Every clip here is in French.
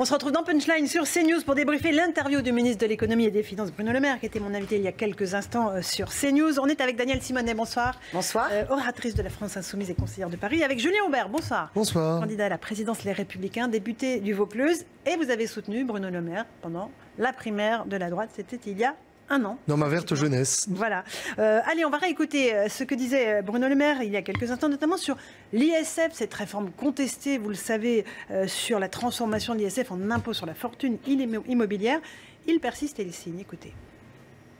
On se retrouve dans Punchline sur CNews pour débriefer l'interview du ministre de l'économie et des finances Bruno Le Maire, qui était mon invité il y a quelques instants sur CNews. On est avec Danielle Simonet, bonsoir. Bonsoir. Oratrice de la France Insoumise et conseillère de Paris. Avec Julien Aubert, bonsoir. Bonsoir. Candidat à la présidence Les Républicains, député du Vaucluse. Et vous avez soutenu Bruno Le Maire pendant la primaire de la droite. C'était il y a un an. Dans ma verte jeunesse. Voilà. Allez, on va réécouter ce que disait Bruno Le Maire il y a quelques instants, notamment sur l'ISF, cette réforme contestée, vous le savez, sur la transformation de l'ISF en impôt sur la fortune immobilière. Il persiste et il signe. Écoutez.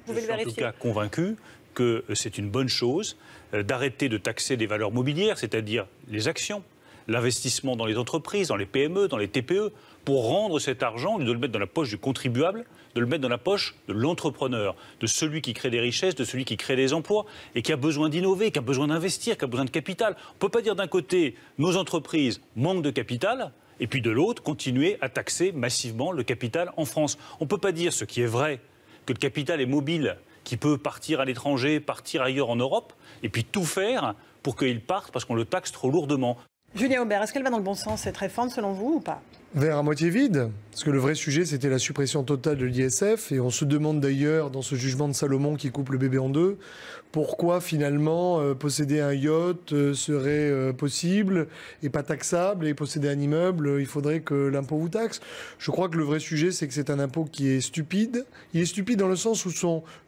Je suis en tout cas convaincu que c'est une bonne chose d'arrêter de taxer des valeurs mobilières, c'est-à-dire les actions, l'investissement dans les entreprises, dans les PME, dans les TPE, pour rendre cet argent, de le mettre dans la poche du contribuable, de le mettre dans la poche de l'entrepreneur, de celui qui crée des richesses, de celui qui crée des emplois et qui a besoin d'innover, qui a besoin d'investir, qui a besoin de capital. On ne peut pas dire d'un côté, nos entreprises manquent de capital, et puis de l'autre, continuer à taxer massivement le capital en France. On ne peut pas dire, ce qui est vrai, que le capital est mobile, qui peut partir à l'étranger, partir ailleurs en Europe, et puis tout faire pour qu'il parte parce qu'on le taxe trop lourdement. Julien Aubert, est-ce qu'elle va dans le bon sens, cette réforme, selon vous, ou pas ? Verre à moitié vide, parce que le vrai sujet, c'était la suppression totale de l'ISF. Et on se demande d'ailleurs, dans ce jugement de Salomon qui coupe le bébé en deux, pourquoi finalement posséder un yacht serait possible et pas taxable, et posséder un immeuble, il faudrait que l'impôt vous taxe. Je crois que le vrai sujet, c'est que c'est un impôt qui est stupide. Il est stupide dans le sens où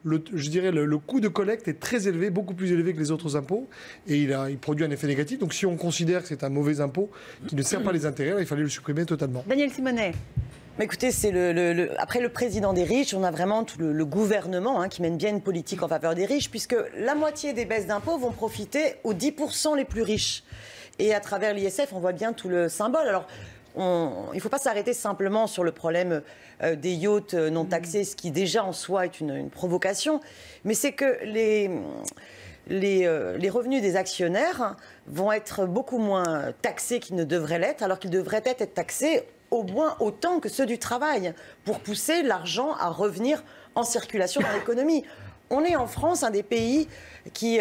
le coût de collecte est très élevé, beaucoup plus élevé que les autres impôts, et il produit un effet négatif. Donc si on considère que c'est un mauvais impôt qui ne sert pas les intérêts, il fallait le supprimer totalement. Danielle Simonet. Mais écoutez, c'est après le président des riches, on a vraiment tout le gouvernement qui mène bien une politique en faveur des riches, puisque la moitié des baisses d'impôts vont profiter aux 10% les plus riches. Et à travers l'ISF, on voit bien tout le symbole. Alors, il ne faut pas s'arrêter simplement sur le problème des yachts non taxés, ce qui déjà en soi est une provocation, mais c'est que les revenus des actionnaires vont être beaucoup moins taxés qu'ils ne devraient l'être, alors qu'ils devraient être taxés au moins autant que ceux du travail, pour pousser l'argent à revenir en circulation dans l'économie. On est en France un des pays qui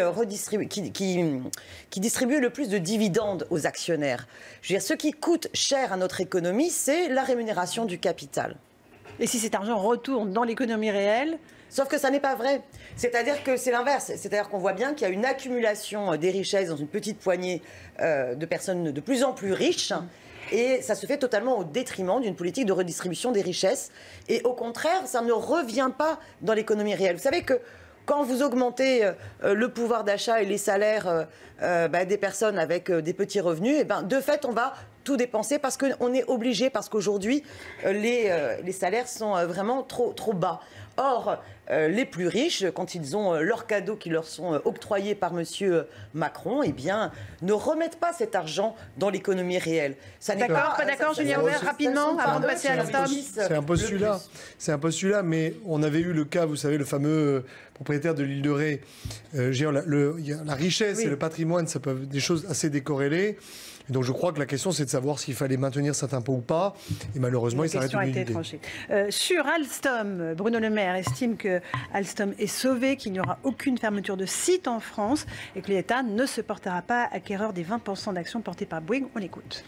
distribue le plus de dividendes aux actionnaires. Je veux dire, ce qui coûte cher à notre économie, c'est la rémunération du capital. Et si cet argent retourne dans l'économie réelle ? Sauf que ça n'est pas vrai. C'est-à-dire que c'est l'inverse. C'est-à-dire qu'on voit bien qu'il y a une accumulation des richesses dans une petite poignée de personnes de plus en plus riches. Et ça se fait totalement au détriment d'une politique de redistribution des richesses. Et au contraire, ça ne revient pas dans l'économie réelle. Vous savez que quand vous augmentez le pouvoir d'achat et les salaires des personnes avec des petits revenus, et de fait, on va tout dépenser parce qu'on est obligé, parce qu'aujourd'hui, les salaires sont vraiment trop bas. Or, les plus riches, quand ils ont leurs cadeaux qui leur sont octroyés par M. Macron, eh bien, ne remettent pas cet argent dans l'économie réelle. D'accord, pas d'accord, Julien Aubert, rapidement, avant de passer à l'Alstom. C'est un postulat, mais on avait eu le cas, vous savez, le fameux propriétaire de l'île de Ré. La richesse et le patrimoine, ça peut être des choses assez décorrélées. Et donc je crois que la question, c'est de savoir s'il fallait maintenir cet impôt ou pas. Et malheureusement, il s'arrête au milieu de l'idée. Sur Alstom, Bruno Le Maire estime que Alstom est sauvé, qu'il n'y aura aucune fermeture de site en France et que l'État ne se portera pas acquéreur des 20% d'actions portées par Bouygues. On l'écoute.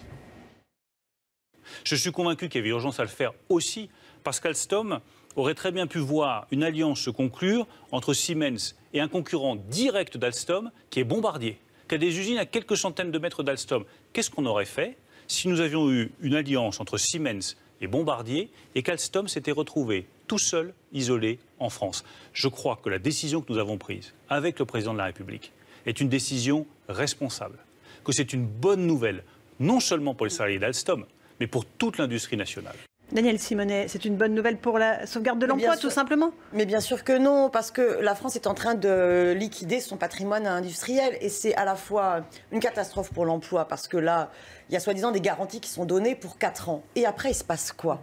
Je suis convaincu qu'il y avait urgence à le faire aussi, parce qu'Alstom aurait très bien pu voir une alliance se conclure entre Siemens et un concurrent direct d'Alstom, qui est Bombardier, qui a des usines à quelques centaines de mètres d'Alstom. Qu'est-ce qu'on aurait fait si nous avions eu une alliance entre Siemens et Bombardier et qu'Alstom s'était retrouvé tout seul, isolé en France? Je crois que la décision que nous avons prise avec le président de la République est une décision responsable, que c'est une bonne nouvelle, non seulement pour les salariés d'Alstom, mais pour toute l'industrie nationale. Danielle Simonet, c'est une bonne nouvelle pour la sauvegarde de l'emploi, tout simplement ? Mais bien sûr que non, parce que la France est en train de liquider son patrimoine industriel. Et c'est à la fois une catastrophe pour l'emploi, parce que là, il y a soi-disant des garanties qui sont données pour 4 ans. Et après, il se passe quoi ?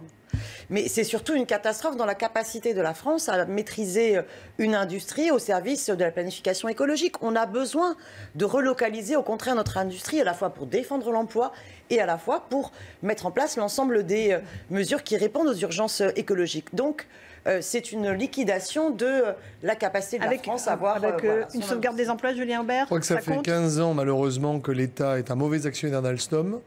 Mais c'est surtout une catastrophe dans la capacité de la France à maîtriser une industrie au service de la planification écologique. On a besoin de relocaliser au contraire notre industrie, à la fois pour défendre l'emploi et à la fois pour mettre en place l'ensemble des mesures qui répondent aux urgences écologiques. Donc, c'est une liquidation de la capacité de la France à avoir... une sauvegarde des emplois, Julien Aubert. Je crois que ça fait 15 ans, malheureusement, que l'État est un mauvais actionnaire d'Alstom.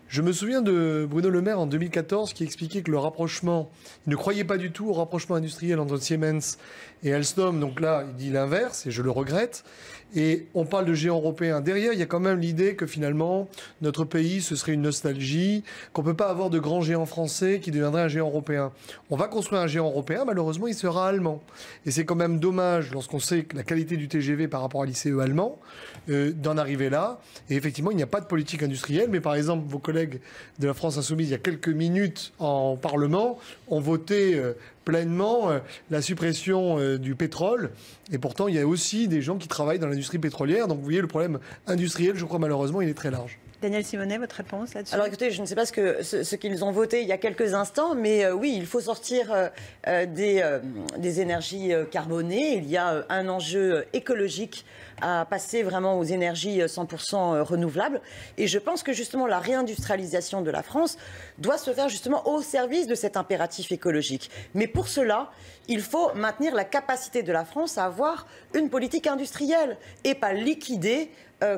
Je me souviens de Bruno Le Maire en 2014 qui expliquait que le rapprochement, il ne croyait pas du tout au rapprochement industriel entre Siemens et Alstom. Donc là, il dit l'inverse et je le regrette. Et on parle de géants européens. Derrière, il y a quand même l'idée que finalement, notre pays, ce serait une nostalgie, qu'on ne peut pas avoir de grands géants français qui deviendraient un géant européen. On va construire un géant européen, malheureusement, il sera allemand. Et c'est quand même dommage, lorsqu'on sait que la qualité du TGV par rapport à l'ICE allemand, d'en arriver là. Et effectivement, il n'y a pas de politique industrielle. Mais par exemple, vos collègues de la France Insoumise, il y a quelques minutes en Parlement, ont voté pleinement la suppression du pétrole. Et pourtant, il y a aussi des gens qui travaillent dans l'industrie pétrolière. Donc vous voyez, le problème industriel, je crois malheureusement, il est très large. Daniel Simonet, votre réponse là-dessus? Alors écoutez, je ne sais pas ce qu'ils ont voté il y a quelques instants, mais oui, il faut sortir des énergies carbonées. Il y a un enjeu écologique à passer vraiment aux énergies 100% renouvelables. Et je pense que justement la réindustrialisation de la France doit se faire justement au service de cet impératif écologique. Mais pour cela, il faut maintenir la capacité de la France à avoir une politique industrielle et pas liquider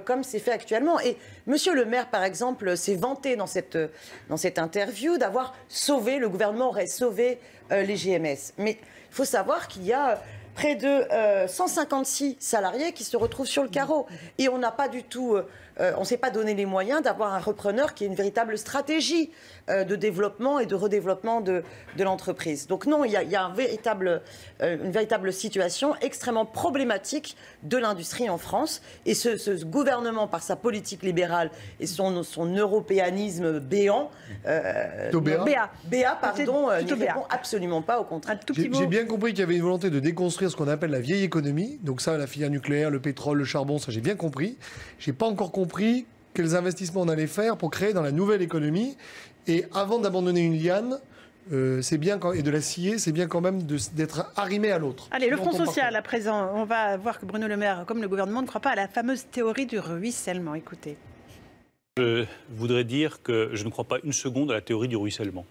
comme c'est fait actuellement. Et Monsieur le maire, par exemple, s'est vanté dans cette interview d'avoir sauvé, le gouvernement aurait sauvé les GMS. Mais il faut savoir qu'il y a près de 156 salariés qui se retrouvent sur le carreau. Et on n'a pas du tout... on ne s'est pas donné les moyens d'avoir un repreneur qui ait une véritable stratégie de développement et de redéveloppement de l'entreprise. Donc non, il y a une véritable situation extrêmement problématique de l'industrie en France. Et ce gouvernement, par sa politique libérale et son européanisme béant, n'y répond absolument pas, au contraire. J'ai bien compris qu'il y avait une volonté de déconstruire ce qu'on appelle la vieille économie. Donc ça, la filière nucléaire, le pétrole, le charbon, ça j'ai bien compris. J'ai pas encore compris quels investissements on allait faire pour créer dans la nouvelle économie. Et avant d'abandonner une liane, c'est bien et de la scier, c'est bien quand même d'être arrimé à l'autre. Allez, le Front social à présent. On va voir que Bruno Le Maire, comme le gouvernement, ne croit pas à la fameuse théorie du ruissellement. Écoutez. Je voudrais dire que je ne crois pas une seconde à la théorie du ruissellement.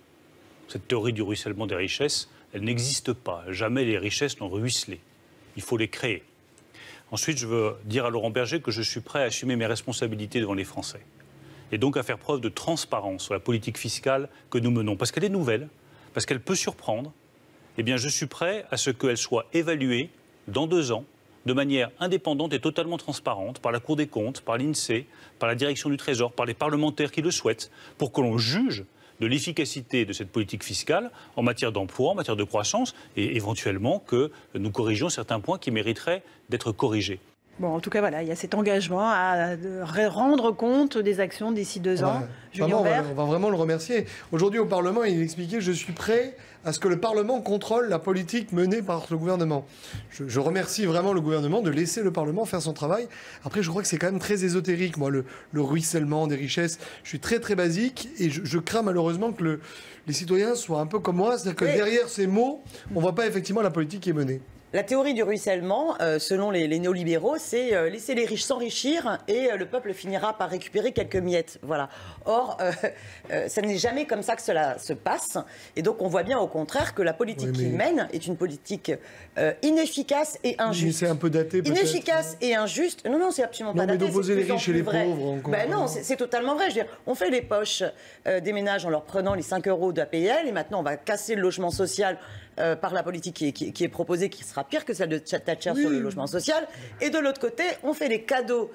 Cette théorie du ruissellement des richesses, elle n'existe pas. Jamais les richesses n'ont ruisselé. Il faut les créer. Ensuite, je veux dire à Laurent Berger que je suis prêt à assumer mes responsabilités devant les Français. Et donc à faire preuve de transparence sur la politique fiscale que nous menons. Parce qu'elle est nouvelle, parce qu'elle peut surprendre. Eh bien, je suis prêt à ce qu'elle soit évaluée dans 2 ans, de manière indépendante et totalement transparente, par la Cour des comptes, par l'INSEE, par la Direction du Trésor, par les parlementaires qui le souhaitent, pour que l'on juge de l'efficacité de cette politique fiscale en matière d'emploi, en matière de croissance, et éventuellement que nous corrigions certains points qui mériteraient d'être corrigés. Bon, en tout cas, voilà, il y a cet engagement à rendre compte des actions d'ici 2 ans. Julien Aubert. On va vraiment le remercier. Aujourd'hui, au Parlement, il expliquait « Je suis prêt à ce que le Parlement contrôle la politique menée par le gouvernement ». Je remercie vraiment le gouvernement de laisser le Parlement faire son travail. Après, je crois que c'est quand même très ésotérique, moi, le ruissellement des richesses. Je suis très, très basique et je crains malheureusement que les citoyens soient un peu comme moi. C'est-à-dire que derrière ces mots, on ne voit pas effectivement la politique qui est menée. La théorie du ruissellement, selon les néolibéraux, c'est laisser les riches s'enrichir et le peuple finira par récupérer quelques miettes. Voilà. Or, ça n'est jamais comme ça que cela se passe. Et donc, on voit bien au contraire que la politique qu'ils mènent est une politique inefficace et injuste. Mais c'est un peu daté, peut-être. Inefficace et injuste. Non, c'est absolument pas daté. Mais d'opposer les riches et les pauvres. Ben non, c'est totalement vrai. Je veux dire, on fait les poches des ménages en leur prenant les 5 € d'APL et maintenant, on va casser le logement social par la politique qui est proposée, qui sera pire que celle de Thatcher sur le logement social. Et de l'autre côté, on fait des cadeaux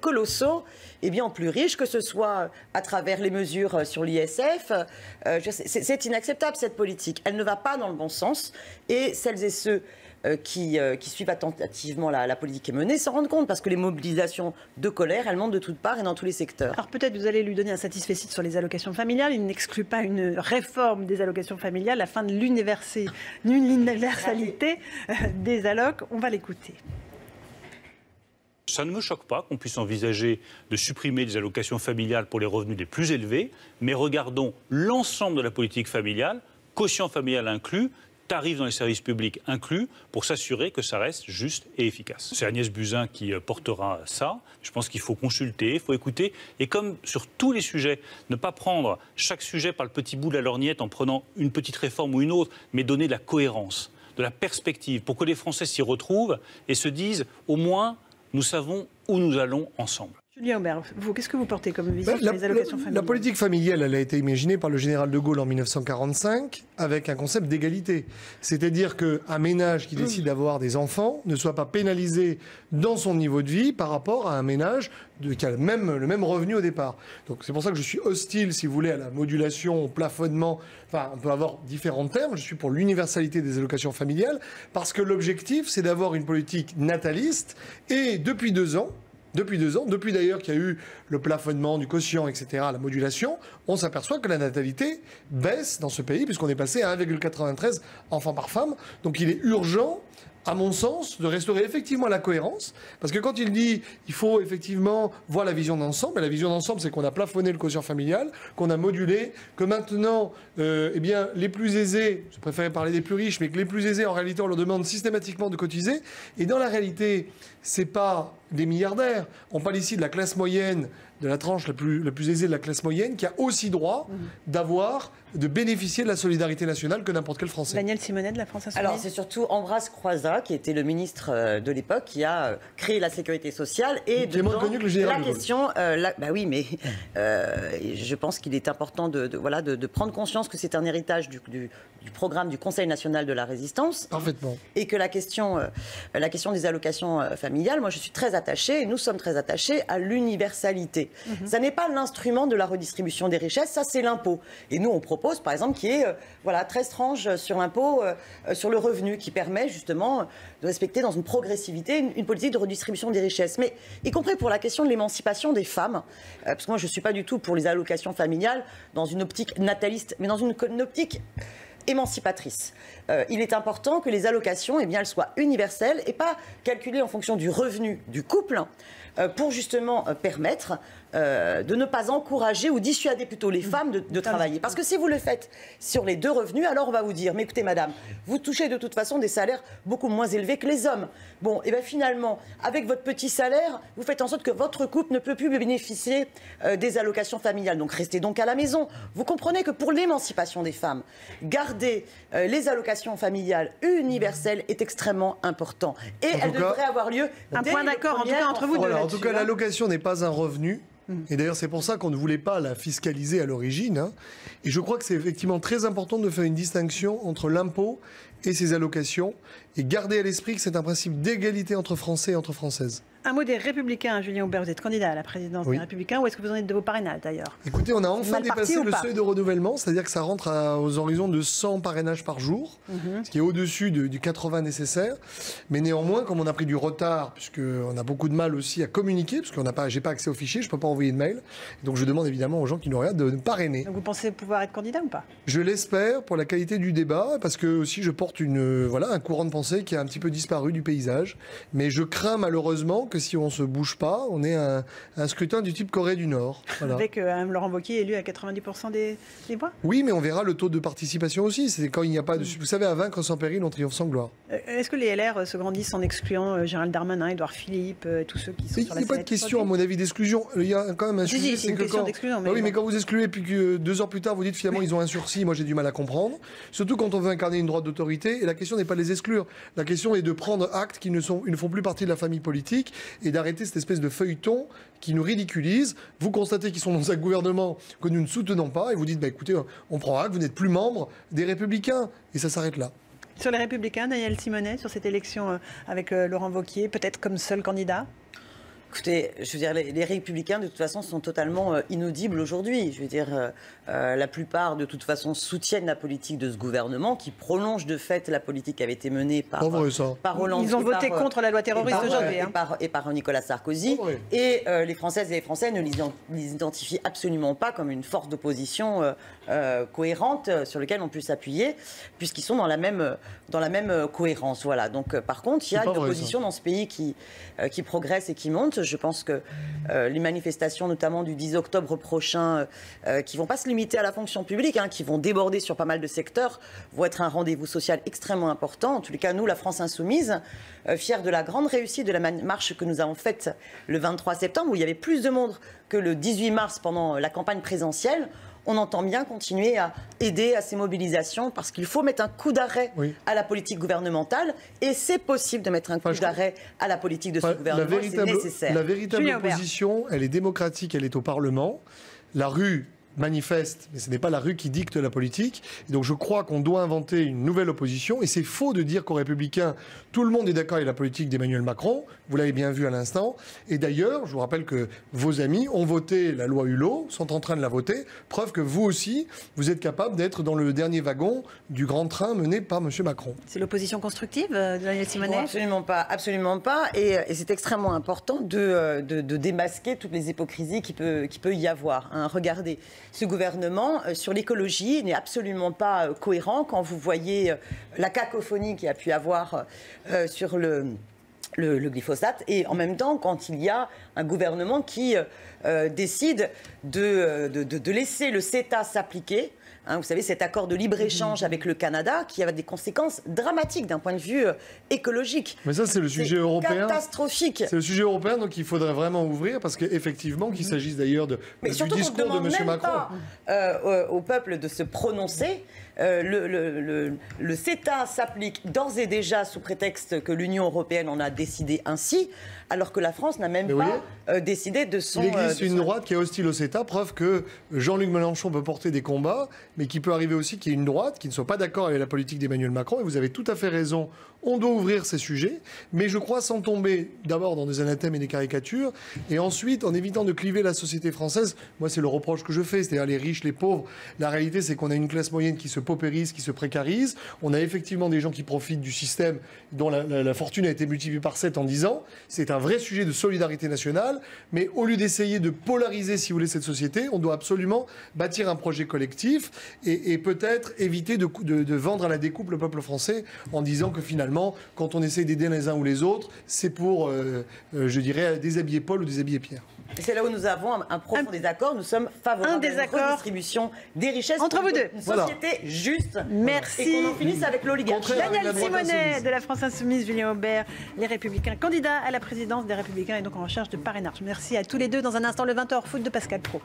colossaux aux plus riches, que ce soit à travers les mesures sur l'ISF. C'est inacceptable, cette politique. Elle ne va pas dans le bon sens. Et celles et ceux qui suivent attentivement la politique menée s'en rendent compte, parce que les mobilisations de colère, elles montent de toutes parts et dans tous les secteurs. Alors peut-être vous allez lui donner un satisfecit sur les allocations familiales. Il n'exclut pas une réforme des allocations familiales, la fin de l'universalité des allocs. On va l'écouter. Ça ne me choque pas qu'on puisse envisager de supprimer des allocations familiales pour les revenus les plus élevés, mais regardons l'ensemble de la politique familiale, quotient familial inclus. tarifs dans les services publics inclus, pour s'assurer que ça reste juste et efficace. C'est Agnès Buzyn qui portera ça. Je pense qu'il faut consulter, il faut écouter. Et comme sur tous les sujets, ne pas prendre chaque sujet par le petit bout de la lorgnette en prenant une petite réforme ou une autre, mais donner de la cohérence, de la perspective, pour que les Français s'y retrouvent et se disent, au moins, nous savons où nous allons ensemble. Julien Aubert, vous, qu'est-ce que vous portez comme vision sur les allocations familiales ? La politique familiale, elle a été imaginée par le général de Gaulle en 1945 avec un concept d'égalité. C'est-à-dire qu'un ménage qui décide d'avoir des enfants ne soit pas pénalisé dans son niveau de vie par rapport à un ménage qui a le même revenu au départ. Donc c'est pour ça que je suis hostile, si vous voulez, à la modulation, au plafonnement. Enfin, on peut avoir différents termes. Je suis pour l'universalité des allocations familiales parce que l'objectif, c'est d'avoir une politique nataliste. Et depuis 2 ans, depuis d'ailleurs qu'il y a eu le plafonnement du quotient, etc., la modulation, on s'aperçoit que la natalité baisse dans ce pays, puisqu'on est passé à 1,93 enfants par femme. Donc il est urgent, à mon sens, de restaurer effectivement la cohérence. Parce que quand il dit il faut effectivement voir la vision d'ensemble, et la vision d'ensemble, c'est qu'on a plafonné le quotient familial, qu'on a modulé, que maintenant, eh bien, les plus aisés, je préférais parler des plus riches, mais que les plus aisés, en réalité, on leur demande systématiquement de cotiser. Et dans la réalité, c'est pas des milliardaires. On parle ici de la classe moyenne, de la tranche la plus aisée de la classe moyenne, qui a aussi droit de bénéficier de la solidarité nationale que n'importe quel Français. Daniel Simonet de la France Insoumise. Alors c'est surtout Ambroise Croizat, qui était le ministre de l'époque, qui a créé la sécurité sociale. Et qui est moins connu que le général la question, bah oui, mais je pense qu'il est important de prendre conscience que c'est un héritage du programme du Conseil national de la résistance. Parfaitement. Et que la question des allocations familiales, moi je suis très attachée, et nous sommes très attachés à l'universalité. Ça n'est pas l'instrument de la redistribution des richesses, ça c'est l'impôt. Et nous on propose par exemple qu'il y ait 13 tranches sur l'impôt sur le revenu, qui permet justement de respecter dans une progressivité une politique de redistribution des richesses. Mais y compris pour la question de l'émancipation des femmes, parce que moi je ne suis pas du tout pour les allocations familiales dans une optique nataliste, mais dans une optique émancipatrice. Il est important que les allocations, eh bien, elles soient universelles et pas calculées en fonction du revenu du couple, pour justement permettre de ne pas encourager ou dissuader plutôt les femmes de travailler. Parce que si vous le faites sur les 2 revenus, alors on va vous dire, mais écoutez madame, vous touchez de toute façon des salaires beaucoup moins élevés que les hommes. Bon, et bien finalement, avec votre petit salaire, vous faites en sorte que votre couple ne peut plus bénéficier des allocations familiales. Donc restez donc à la maison. Vous comprenez que pour l'émancipation des femmes, garder les allocations familiales universelles est extrêmement important. Et elle devrait avoir lieu. Un point d'accord, en tout cas, entre vous deux. En tout cas, l'allocation n'est pas un revenu. Et d'ailleurs, c'est pour ça qu'on ne voulait pas la fiscaliser à l'origine. Et je crois que c'est effectivement très important de faire une distinction entre l'impôt et ses allocations, et garder à l'esprit que c'est un principe d'égalité entre Français et entre Françaises. Un mot des Républicains, Julien Aubert, vous êtes candidat à la présidence des Républicains. Où est-ce que vous en êtes de vos parrainages d'ailleurs ? Écoutez, on a enfin dépassé le seuil de renouvellement, c'est-à-dire que ça rentre aux horizons de 100 parrainages par jour, ce qui est au-dessus du 80 nécessaire. Mais néanmoins, comme on a pris du retard, puisqu'on a beaucoup de mal aussi à communiquer, parce que j'ai pas accès aux fichiers, je ne peux pas envoyer de mail. Donc je demande évidemment aux gens qui nous regardent de parrainer. Donc vous pensez pouvoir être candidat ou pas ? Je l'espère pour la qualité du débat, parce que aussi je porte un courant de pensée qui a un petit peu disparu du paysage. Mais je crains malheureusement que si on ne se bouge pas, on ait un scrutin du type Corée du Nord. Voilà. Avec Laurent Wauquiez élu à 90% des voix ? Oui, mais on verra le taux de participation aussi. C'est quand il n'y a pas de... Vous savez, à vaincre sans péril, on triomphe sans gloire. Est-ce que les LR se grandissent en excluant Gérald Darmanin, Édouard Philippe, tous ceux qui sont sur la scène ? Il n'y a pas de question, à mon avis, d'exclusion. Il y a quand même un sujet. C'est une question d'exclusion. Oui, mais quand vous excluez, puis que 2 heures plus tard, vous dites finalement ils ont un sursis, moi j'ai du mal à comprendre. Surtout quand on veut incarner une droite d'autorité. Et la question n'est pas de les exclure. La question est de prendre acte qu'ils ne font plus partie de la famille politique et d'arrêter cette espèce de feuilleton qui nous ridiculise. Vous constatez qu'ils sont dans un gouvernement que nous ne soutenons pas et vous dites, écoutez, on prend acte, vous n'êtes plus membre des Républicains. Et ça s'arrête là. Sur les Républicains, Daniel Simonet, sur cette élection avec Laurent Wauquiez, peut-être comme seul candidat ? Écoutez, je veux dire, les Républicains, de toute façon, sont totalement inaudibles aujourd'hui. Je veux dire, la plupart, de toute façon, soutiennent la politique de ce gouvernement, qui prolonge de fait la politique qui avait été menée par Hollande. Ils ont voté contre la loi terroriste aujourd'hui. Et par Nicolas Sarkozy. Et les Françaises et les Français ne les identifient absolument pas comme une force d'opposition cohérente sur laquelle on peut s'appuyer, puisqu'ils sont dans la même cohérence. Voilà. Donc, par contre, il y a une opposition dans ce pays qui progresse et qui monte. Je pense que les manifestations, notamment du 10 octobre prochain, qui ne vont pas se limiter à la fonction publique, qui vont déborder sur pas mal de secteurs, vont être un rendez-vous social extrêmement important. En tous les cas, nous, la France Insoumise, fiers de la grande réussite de la marche que nous avons faite le 23 septembre, où il y avait plus de monde que le 18 mars pendant la campagne présidentielle, on entend bien continuer à aider à ces mobilisations parce qu'il faut mettre un coup d'arrêt à la politique gouvernementale et c'est possible de mettre un coup d'arrêt à la politique de ce gouvernement, c'est nécessaire. La véritable opposition, elle est démocratique, elle est au Parlement. La rue manifeste, mais ce n'est pas la rue qui dicte la politique. Et donc je crois qu'on doit inventer une nouvelle opposition. Et c'est faux de dire qu'aux Républicains, tout le monde est d'accord avec la politique d'Emmanuel Macron. Vous l'avez bien vu à l'instant. Et d'ailleurs, je vous rappelle que vos amis ont voté la loi Hulot, sont en train de la voter. Preuve que vous aussi, vous êtes capable d'être dans le dernier wagon du grand train mené par M. Macron. C'est l'opposition constructive, Daniel Simonet ? Absolument pas, absolument pas. Et c'est extrêmement important de démasquer toutes les hypocrisies qui peut y avoir. Regardez. Ce gouvernement, sur l'écologie, n'est absolument pas cohérent quand vous voyez la cacophonie qu'il y a pu avoir sur le glyphosate et en même temps quand il y a un gouvernement qui décide de laisser le CETA s'appliquer. Vous savez, cet accord de libre-échange avec le Canada qui a des conséquences dramatiques d'un point de vue écologique. Mais ça, c'est le sujet européen. Catastrophique. C'est le sujet européen, donc il faudrait vraiment ouvrir, parce qu'effectivement, qu'il s'agisse d'ailleurs du discours de M. Macron. Pas, au peuple de se prononcer. Le CETA s'applique d'ores et déjà sous prétexte que l'Union européenne en a décidé ainsi, alors que la France n'a même pas décidé de son... Il existe une droite qui est hostile au CETA, preuve que Jean-Luc Mélenchon peut porter des combats, mais qu'il peut arriver aussi qu'il y ait une droite qui ne soit pas d'accord avec la politique d'Emmanuel Macron, et vous avez tout à fait raison, on doit ouvrir ces sujets, mais je crois sans tomber d'abord dans des anathèmes et des caricatures, et ensuite en évitant de cliver la société française. Moi, c'est le reproche que je fais, c'est-à-dire les riches, les pauvres. La réalité, c'est qu'on a une classe moyenne qui se paupérise, qui se précarise. On a effectivement des gens qui profitent du système dont la fortune a été multipliée par 7 en 10 ans. C'est un vrai sujet de solidarité nationale, mais au lieu d'essayer de polariser, si vous voulez, cette société, on doit absolument bâtir un projet collectif et peut-être éviter de vendre à la découpe le peuple français en disant que finalement, quand on essaie d'aider les uns ou les autres, c'est pour, je dirais, déshabiller Paul ou déshabiller Pierre. C'est là où nous avons un profond désaccord. Nous sommes favorables à une redistribution des richesses entre vous deux. Une société juste. Merci. Et qu'on en finisse avec l'oligarchie. Daniel Simonet de la France Insoumise, Julien Aubert, les Républicains, candidats à la présidence des Républicains et donc en recherche de parrainage. Merci à tous les deux. Dans un instant, le 20h foot de Pascal Praud.